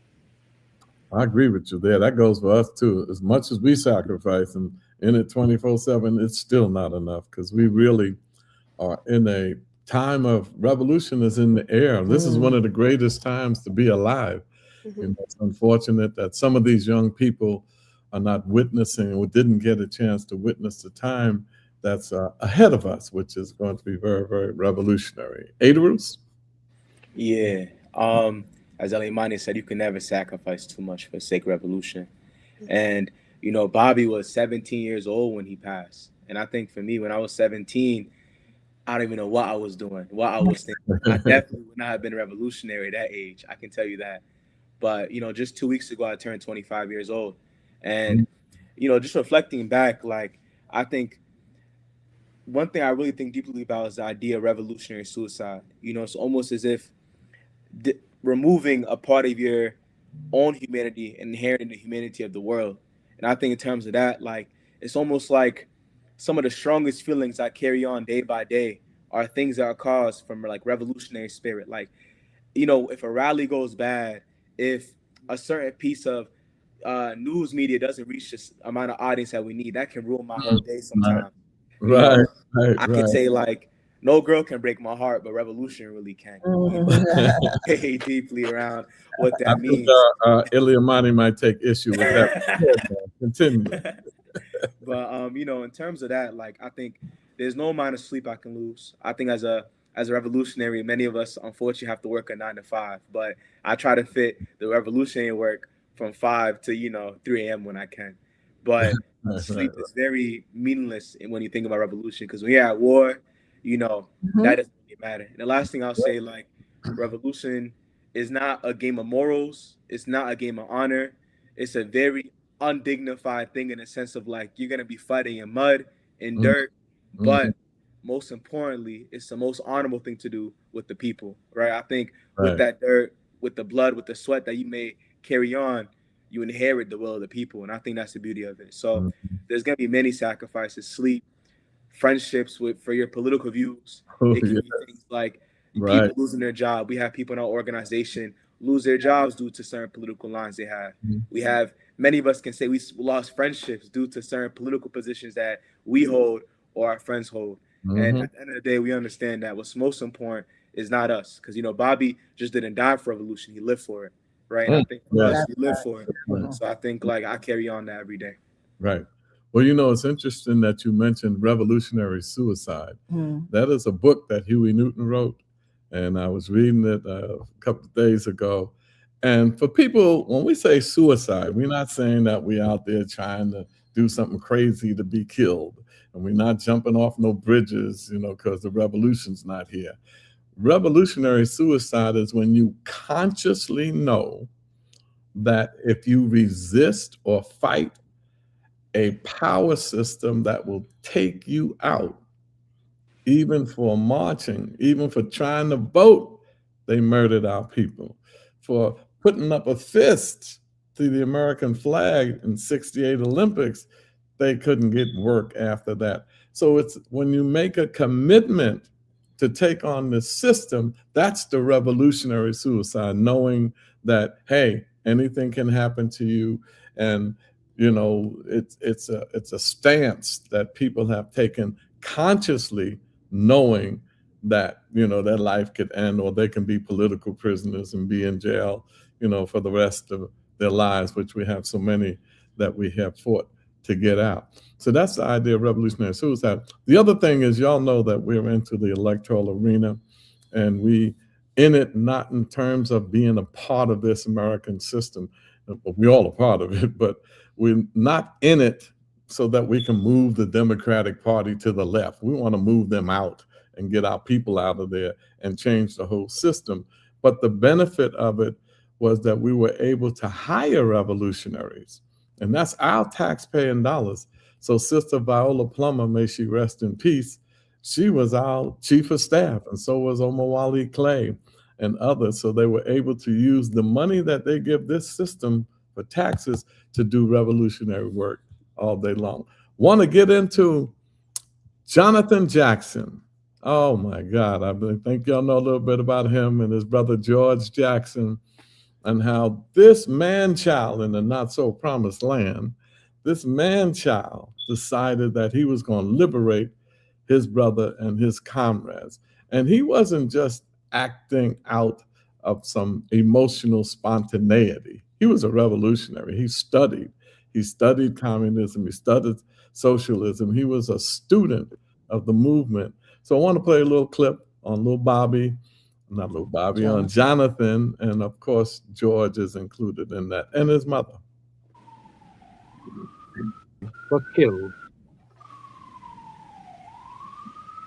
Speaker 2: I agree with you there. That goes for us too. As much as we sacrifice and in it 24/7, it's still not enough, because we really are in a time of revolution is in the air. This is one of the greatest times to be alive. It's unfortunate that some of these young people are not witnessing or didn't get a chance to witness the time that's ahead of us, which is going to be very, very revolutionary. Adarus?
Speaker 8: Yeah. As Ilimani said, you can never sacrifice too much for the sake of revolution. And, Bobby was 17 years old when he passed. And I think for me, when I was 17, I don't even know what I was doing, what I was thinking. I definitely would not have been a revolutionary at that age. I can tell you that. But, just 2 weeks ago, I turned 25 years old. And, just reflecting back, like, I think one thing I really think deeply about is the idea of revolutionary suicide. It's almost as if removing a part of your own humanity and inheriting the humanity of the world. And I think in terms of that, like, it's almost like some of the strongest feelings I carry on day by day are things that are caused from, like, revolutionary spirit. Like, if a rally goes bad, if a certain piece of news media doesn't reach the amount of audience that we need, that can ruin my whole day sometimes.
Speaker 2: Right.
Speaker 8: I could say, like, no girl can break my heart, but revolution really can. Very deeply around what that means.
Speaker 2: Ilimani might take issue with that. Continue.
Speaker 8: But in terms of that, like, I think there's no amount of sleep I can lose. I think as a revolutionary, many of us unfortunately have to work a 9 to 5, but I try to fit the revolutionary work from 5 to 3 a.m. when I can. But sleep is very meaningless when you think about revolution, because when you're at war, that doesn't really matter. And the last thing I'll say, like, revolution is not a game of morals. It's not a game of honor. It's a very undignified thing in the sense of, like, you're going to be fighting in mud, in dirt, but most importantly, it's the most honorable thing to do with the people, right? I think with that dirt, with the blood, with the sweat that you may carry on, you inherit the will of the people. And I think that's the beauty of it. So there's going to be many sacrifices: sleep, friendships for your political views. It can be things like people losing their job. We have people in our organization lose their jobs due to certain political lines they have. We have, many of us can say we lost friendships due to certain political positions that we hold or our friends hold. And at the end of the day, we understand that what's most important is not us. Because, Bobby just didn't die for revolution. He lived for it, right? And I think we live for it. So I think, like, I carry on that every day.
Speaker 2: Right. Well, it's interesting that you mentioned revolutionary suicide. That is a book that Huey Newton wrote, And I was reading it a couple of days ago. And for people, when we say suicide, we're not saying that we're out there trying to do something crazy to be killed. And we're not jumping off no bridges, because the revolution's not here. Revolutionary suicide is when you consciously know that if you resist or fight a power system that will take you out, even for marching, even for trying to vote, they murdered our people. For putting up a fist to the American flag in '68 Olympics, they couldn't get work after that. So it's when you make a commitment to take on the system, that's the revolutionary suicide, knowing that, hey, anything can happen to you. And, it's a stance that people have taken consciously, knowing that, their life could end, or they can be political prisoners and be in jail, for the rest of their lives, which we have so many that we have fought to get out. So that's the idea of revolutionary suicide. The other thing is, y'all know that we're into the electoral arena, and we in it not in terms of being a part of this American system. We're all a part of it, but we're not in it so that we can move the Democratic Party to the left. We want to move them out and get our people out of there and change the whole system. But the benefit of it was that we were able to hire revolutionaries, and that's our taxpaying dollars. So Sister Viola Plummer, may she rest in peace, she was our chief of staff, and so was Omawale Clay and others. So they were able to use the money that they give this system for taxes to do revolutionary work all day long. Want to get into Jonathan Jackson. Oh my God, I think y'all know a little bit about him and his brother George Jackson, and how this man-child in the not-so-promised land, this man-child decided that he was going to liberate his brother and his comrades. And he wasn't just acting out of some emotional spontaneity. He was a revolutionary. He studied communism. He studied socialism. He was a student of the movement. So I want to play a little clip on on Jonathan, and of course George is included in that, and his mother.
Speaker 14: Was killed.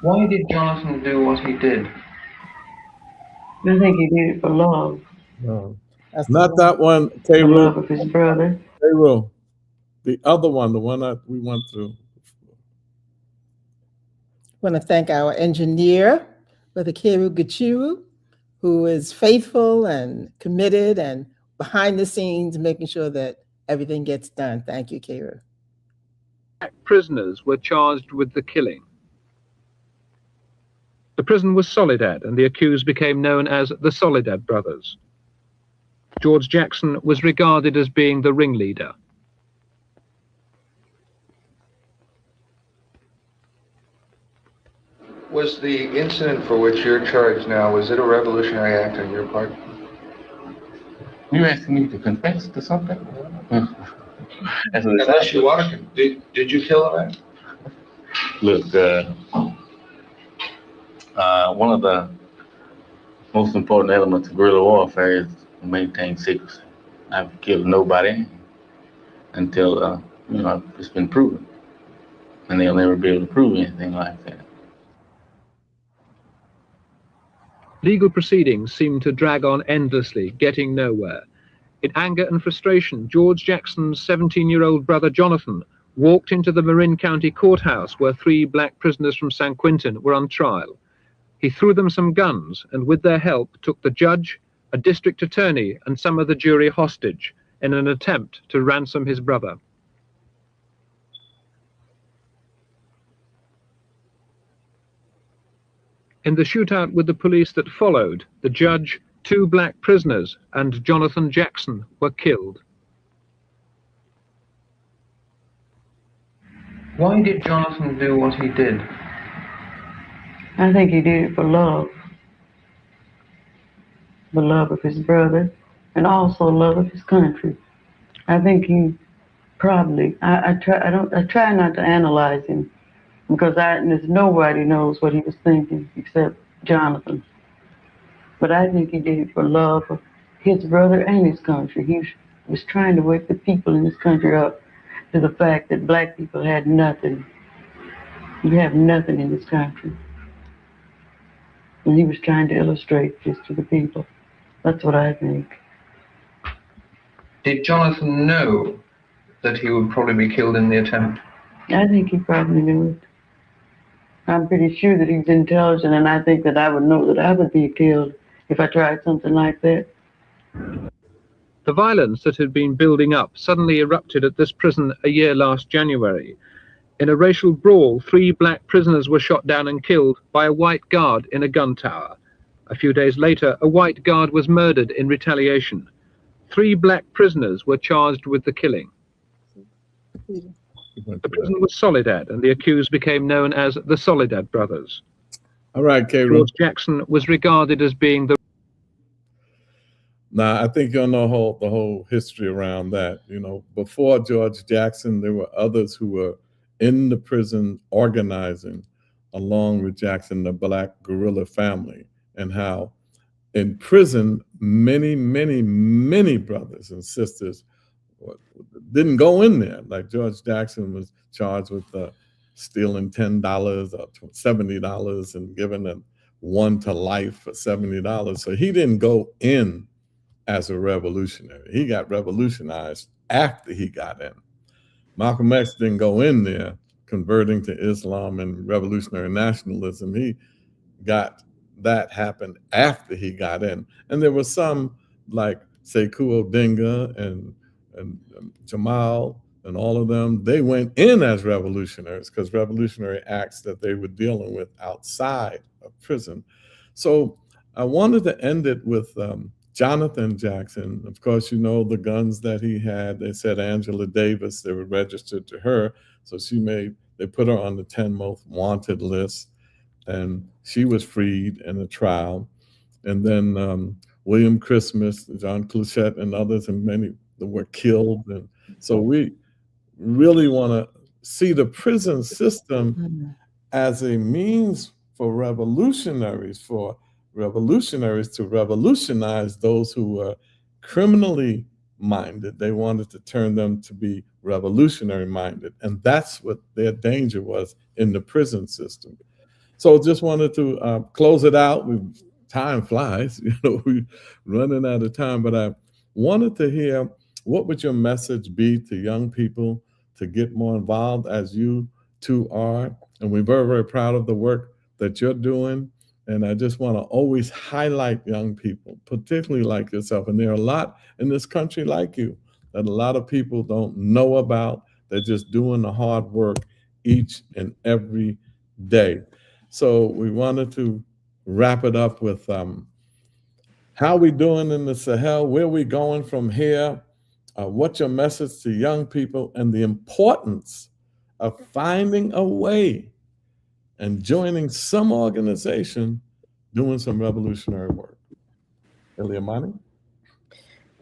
Speaker 15: Why did Jonathan do what he did?
Speaker 3: I think he did it for love.
Speaker 2: No, not that one.
Speaker 3: The love of his brother.
Speaker 2: The other one, the one that we went through.
Speaker 1: I want to thank our engineer, Brother Keru Gachiru, who is faithful and committed and behind the scenes, making sure that everything gets done. Thank you, Keru.
Speaker 14: Prisoners were charged with the killing. The prison was Soledad, and the accused became known as the Soledad brothers. George Jackson was regarded as being the ringleader.
Speaker 15: Was the incident for which you're charged now, was it a revolutionary act on your part?
Speaker 16: You asking me to confess to something?
Speaker 15: Unless you want to, did you kill a man?
Speaker 16: Look, one of the most important elements of guerrilla warfare is to maintain secrecy. I've killed nobody until, it's been proven. And they'll never be able to prove anything like that.
Speaker 14: Legal proceedings seemed to drag on endlessly, getting nowhere. In anger and frustration, George Jackson's 17-year-old brother Jonathan walked into the Marin County Courthouse where 3 black prisoners from San Quentin were on trial. He threw them some guns and with their help took the judge, a district attorney, and some of the jury hostage in an attempt to ransom his brother. In the shootout with the police that followed, the judge, 2 black prisoners, and Jonathan Jackson were killed.
Speaker 15: Why did Jonathan do what he did?
Speaker 3: I think he did it for love. The love of his brother, and also love of his country. I think he probably, I try not to analyze him, because there's nobody knows what he was thinking except Jonathan.
Speaker 17: But I think he did it for love of his brother and his country. He was trying to wake the people in this country up to the fact that black people had nothing. You have nothing in this country. And he was trying to illustrate this to the people. That's what I think.
Speaker 15: Did Jonathan know that he would probably be killed in the attempt?
Speaker 17: I think he probably knew it. I'm pretty sure that he's intelligent, and I think that I would know that I would be killed if I tried something like that.
Speaker 14: The violence that had been building up suddenly erupted at this prison a year last January. In a racial brawl, 3 black prisoners were shot down and killed by a white guard in a gun tower. A few days later, a white guard was murdered in retaliation. 3 black prisoners were charged with the killing. The prison was Soledad, and the accused became known as the Soledad Brothers.
Speaker 2: All right, K.
Speaker 14: George Jackson was regarded as being the...
Speaker 2: Now, I think you'll know the whole history around that. You know, before George Jackson, there were others who were in the prison organizing along with Jackson, the Black guerrilla family, and how in prison, many, many, many brothers and sisters didn't go in there. Like George Jackson was charged with stealing $10 or $70 and giving them one to life for $70. So he didn't go in as a revolutionary. He got revolutionized after he got in. Malcolm X didn't go in there converting to Islam and revolutionary nationalism. He got that happened after he got in. And there were some like Sekou Odinga and Jamal and all of them, they went in as revolutionaries because revolutionary acts that they were dealing with outside of prison. So I wanted to end it with Jonathan Jackson. Of course, you know the guns that he had. They said Angela Davis, they were registered to her. So they put her on the 10 most wanted list, and she was freed in a trial. And then William Christmas, John Cluchette, and others, and many that were killed. And so we really want to see the prison system as a means for revolutionaries to revolutionize those who were criminally minded. They wanted to turn them to be revolutionary minded. And that's what their danger was in the prison system. So just wanted to close it out. Time flies, we're running out of time, but I wanted to hear, what would your message be to young people to get more involved as you two are? And we're very, very proud of the work that you're doing. And I just want to always highlight young people, particularly like yourself. And there are a lot in this country like you that a lot of people don't know about. They're just doing the hard work each and every day. So we wanted to wrap it up with how we doing in the Sahel, where we going from here, what's your message to young people, and the importance of finding a way and joining some organization doing some revolutionary work. Eliamani?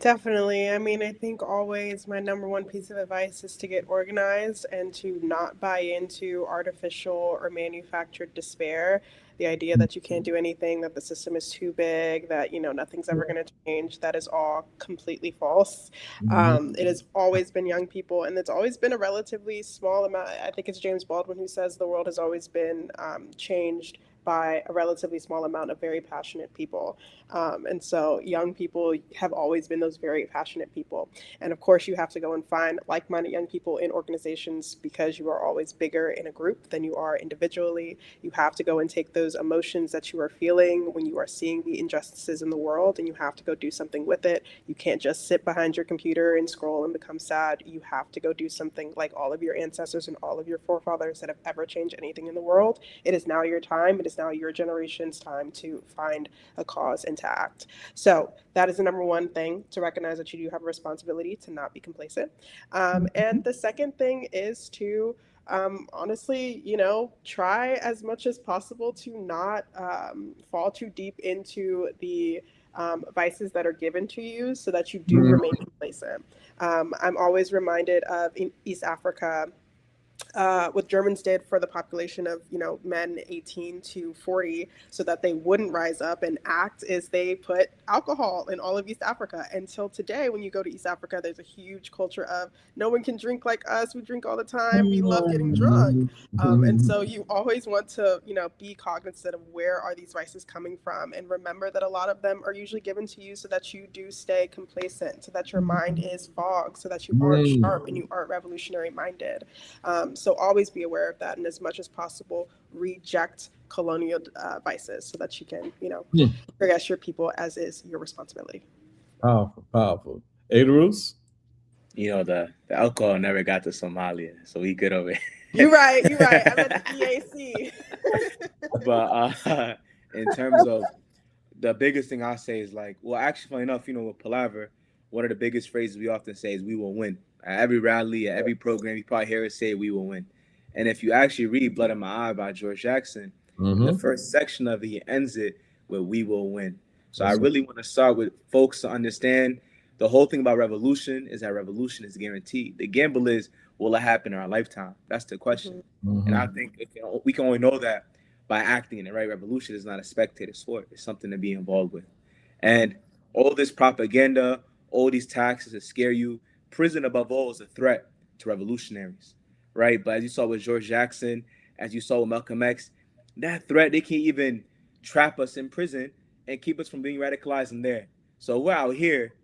Speaker 7: Definitely. I mean, I think always my number one piece of advice is to get organized and to not buy into artificial or manufactured despair. The idea that you can't do anything, that the system is too big, that, nothing's ever going to change. That is all completely false. It has always been young people, and it's always been a relatively small amount. I think it's James Baldwin who says the world has always been changed by a relatively small amount of very passionate people. And so young people have always been those very passionate people. And of course, you have to go and find like-minded young people in organizations because you are always bigger in a group than you are individually. You have to go and take those emotions that you are feeling when you are seeing the injustices in the world, and you have to go do something with it. You can't just sit behind your computer and scroll and become sad. You have to go do something like all of your ancestors and all of your forefathers that have ever changed anything in the world. It is now your time. It is now your generation's time to find a cause and to act. So that is the number one thing, to recognize that you do have a responsibility to not be complacent. And the second thing is to honestly, try as much as possible to not fall too deep into the vices that are given to you so that you do remain complacent. I'm always reminded of in East Africa, what Germans did for the population of, men 18 to 40 so that they wouldn't rise up and act is they put alcohol in all of East Africa. Until today, when you go to East Africa, there's a huge culture of no one can drink like us. We drink all the time. We love getting drunk. And so you always want to, be cognizant of where are these vices coming from, and remember that a lot of them are usually given to you so that you do stay complacent, so that your mind is fogged, so that you aren't sharp and you aren't revolutionary minded. So always be aware of that, and as much as possible, reject colonial vices so that you can, progress your people as is your responsibility.
Speaker 2: Powerful, powerful. Adarus?
Speaker 8: The alcohol never got to Somalia, so we good over it.
Speaker 7: You're right. I'm at the EAC.
Speaker 8: But in terms of the biggest thing I say is actually, funny enough, with Palaver, one of the biggest phrases we often say is "we will win." At every rally, at every program, you probably hear us say "we will win." And if you actually read "Blood in My Eye" by George Jackson, the first section of it, he ends it with "we will win." So I really want to start with folks to understand the whole thing about revolution is that revolution is guaranteed. The gamble is, will it happen in our lifetime? That's the question. And I think we can only know that by acting in it, right? Revolution is not a spectator sport. It's something to be involved with. And all this propaganda, all these taxes that scare you, prison above all is a threat to revolutionaries, right? But as you saw with George Jackson, as you saw with Malcolm X, that threat, they can't even trap us in prison and keep us from being radicalized in there. So we're out here,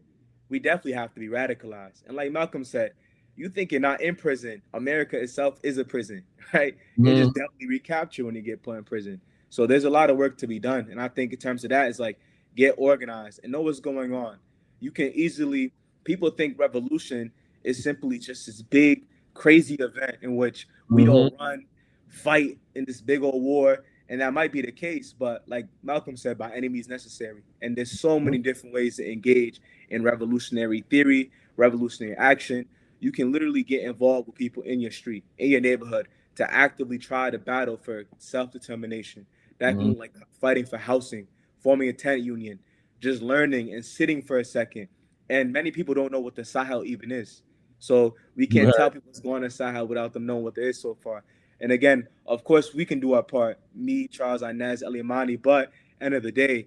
Speaker 8: we definitely have to be radicalized. And like Malcolm said, you think you're not in prison, America itself is a prison, right? You just definitely recapture when you get put in prison. So there's a lot of work to be done. And I think in terms of that, it's get organized and know what's going on. You can easily, people think revolution is simply just this big, crazy event in which we all run, fight in this big old war. And that might be the case, but like Malcolm said, by any means necessary. And there's so many different ways to engage in revolutionary theory, revolutionary action. You can literally get involved with people in your street, in your neighborhood, to actively try to battle for self-determination. That can look like fighting for housing, forming a tenant union, just learning and sitting for a second. And many people don't know what the Sahel even is. So we can't tell people what's going on in Sahel without them knowing what there is so far. And again, of course, we can do our part, me, Charles, Inez, Eliamani, but end of the day,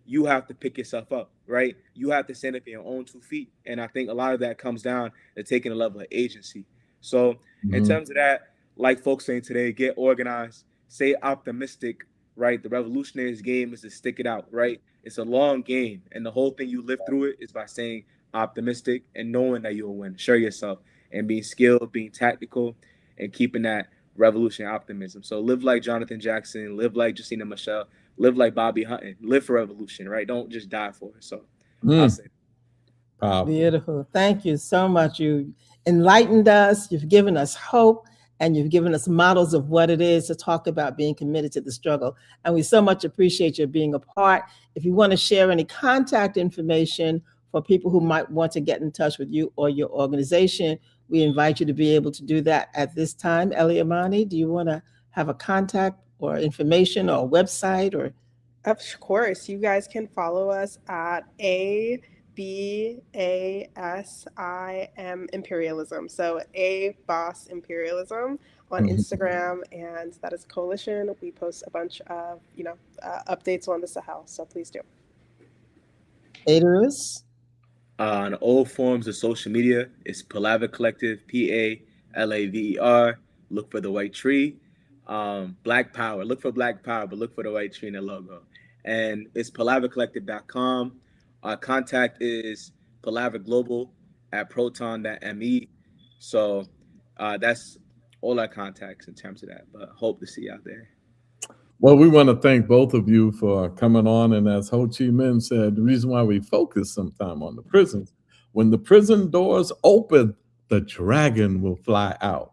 Speaker 8: you have to pick yourself up, right? You have to stand up on your own 2 feet. And I think a lot of that comes down to taking a level of agency. So in terms of that, like folks saying today, get organized, stay optimistic, right? The revolutionaries game is to stick it out, right? It's a long game. And the whole thing you live through it is by staying optimistic and knowing that you'll win. Show yourself and being skilled, being tactical, and keeping that revolutionary optimism. So live like Jonathan Jackson, live like Justina Michelle, live like Bobby Hutton, live for revolution, right? Don't just die for it. So I'll say
Speaker 1: Beautiful. Thank you so much. You enlightened us, you've given us hope, and you've given us models of what it is to talk about being committed to the struggle. And we so much appreciate your being a part. If you want to share any contact information for people who might want to get in touch with you or your organization, we invite you to be able to do that at this time. Eliamani, do you want to have a contact or information or a website? Or
Speaker 7: of course, you guys can follow us at ABASIM Imperialism. So ABOS Imperialism on Instagram, and that is a coalition. We post a bunch of updates on the Sahel, so please do.
Speaker 1: Adarus?
Speaker 8: On all forms of social media, it's Palaver Collective, PALAVER. Look for the white tree. Black Power. Look for Black Power, but look for the white tree in the logo. And it's palavercollective.com. Our contact is palaverglobal@proton.me. So that's all our contacts in terms of that. But hope to see you out there.
Speaker 2: Well, we want to thank both of you for coming on. And as Ho Chi Minh said, the reason why we focus sometime on the prisons, when the prison doors open, the dragon will fly out.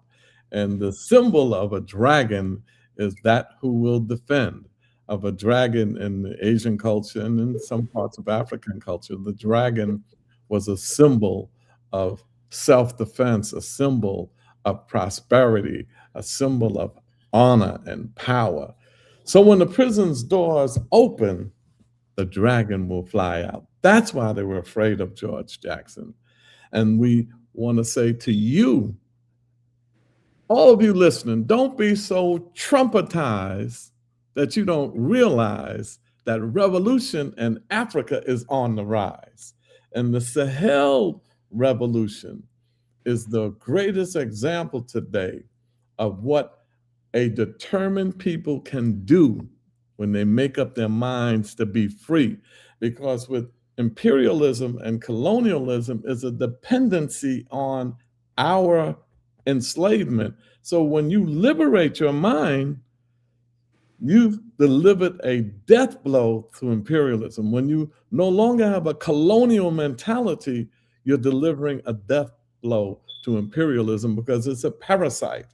Speaker 2: And the symbol of a dragon is that who will defend. Of a dragon in the Asian culture and in some parts of African culture, the dragon was a symbol of self-defense, a symbol of prosperity, a symbol of honor and power. So when the prison's doors open, the dragon will fly out. That's why they were afraid of George Jackson. And we want to say to you, all of you listening, don't be so trumpetized that you don't realize that revolution in Africa is on the rise. And the Sahel revolution is the greatest example today of what a determined people can do when they make up their minds to be free. Because with imperialism and colonialism is a dependency on our enslavement. So when you liberate your mind, you've delivered a death blow to imperialism. When you no longer have a colonial mentality, you're delivering a death blow to imperialism because it's a parasite.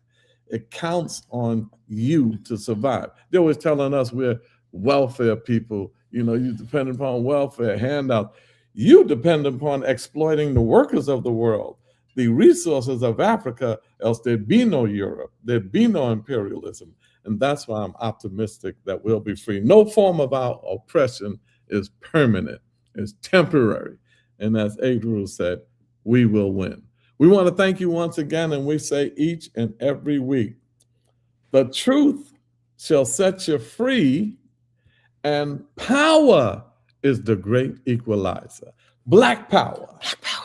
Speaker 2: It counts on you to survive. They're always telling us we're welfare people. You know, you depend upon welfare, handout. You depend upon exploiting the workers of the world, the resources of Africa, else there'd be no Europe, there'd be no imperialism. And that's why I'm optimistic that we'll be free. No form of our oppression is permanent, it's temporary. And as Adriel said, we will win. We want to thank you once again, and we say each and every week, the truth shall set you free, and power is the great equalizer. Black power. Black power.